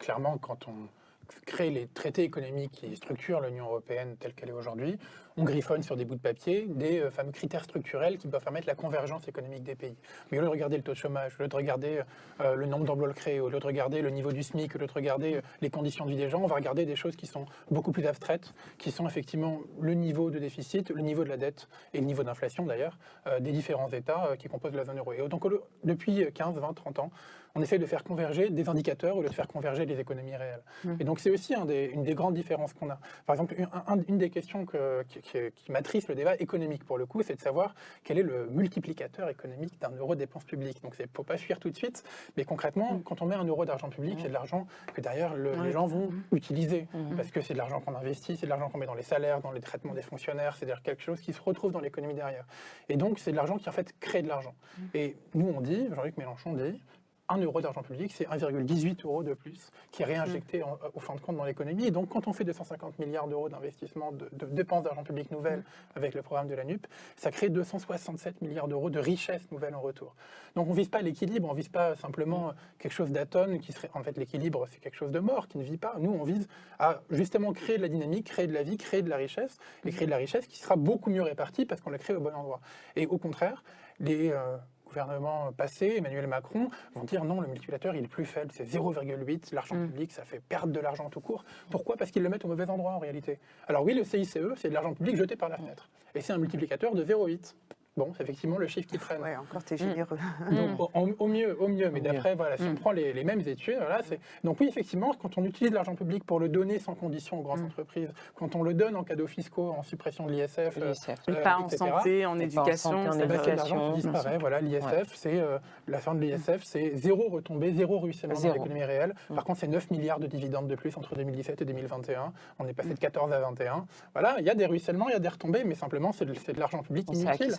clairement, quand on crée les traités économiques qui structurent l'Union européenne telle qu'elle est aujourd'hui, on griffonne sur des bouts de papier des fameux critères structurels qui doivent permettre la convergence économique des pays. Mais au lieu de regarder le taux de chômage, au lieu de regarder le nombre d'emplois créés, au lieu de regarder le niveau du SMIC, au lieu de regarder les conditions de vie des gens, on va regarder des choses qui sont beaucoup plus abstraites, qui sont effectivement le niveau de déficit, le niveau de la dette et le niveau d'inflation d'ailleurs des différents États qui composent la zone euro. Et donc depuis 15, 20, 30 ans, on essaie de faire converger des indicateurs au lieu de faire converger les économies réelles. Et donc c'est aussi une des grandes différences qu'on a. Par exemple, une des questions qui matrice le débat économique pour le coup, c'est de savoir quel est le multiplicateur économique d'un euro de dépenses publiques. Donc il ne faut pas fuir tout de suite, mais concrètement, quand on met un euro d'argent public, c'est de l'argent que derrière les gens vont utiliser, parce que c'est de l'argent qu'on investit, c'est de l'argent qu'on met dans les salaires, dans les traitements des fonctionnaires, c'est-à-dire quelque chose qui se retrouve dans l'économie derrière. Et donc c'est de l'argent qui en fait crée de l'argent. Et nous on dit, Jean-Luc Mélenchon dit, 1 euro d'argent public, c'est 1,18 € de plus qui est réinjecté au fin de compte dans l'économie. Et donc, quand on fait 250 milliards d'euros d'investissement, de dépenses d'argent public nouvelles avec le programme de la NUP, ça crée 267 milliards d'euros de richesse nouvelle en retour. Donc, on ne vise pas l'équilibre, on ne vise pas simplement quelque chose d'atone qui serait... En fait, l'équilibre, c'est quelque chose de mort qui ne vit pas. Nous, on vise à justement créer de la dynamique, créer de la vie, créer de la richesse, et créer de la richesse qui sera beaucoup mieux répartie parce qu'on la crée au bon endroit. Et au contraire, les... gouvernement passé, Emmanuel Macron, vont dire non, le multiplicateur il est plus faible, c'est 0,8, l'argent public ça fait perdre de l'argent tout court. Pourquoi? Parce qu'ils le mettent au mauvais endroit en réalité. Alors oui, le CICE, c'est de l'argent public jeté par la fenêtre. Et c'est un multiplicateur de 0,8. Bon, c'est effectivement le chiffre qu'ils prennent. Ouais, encore t'es généreux. Donc, au mieux. Mais d'après, voilà, si on prend les mêmes études, voilà, c'est... Donc oui, effectivement, quand on utilise l'argent public pour le donner sans condition aux grandes entreprises, quand on le donne en cadeaux fiscaux, en suppression de l'ISF, pas en etc., santé, en éducation, c'est de l'argent qui disparaît. Voilà, l'ISF, c'est la fin de l'ISF, c'est zéro retombée, zéro ruissellement dans l'économie réelle. Par contre, c'est 9 milliards de dividendes de plus entre 2017 et 2021. On est passé de 14 à 21. Voilà, il y a des ruissellements, il y a des retombées, mais simplement, c'est de l'argent public inutile.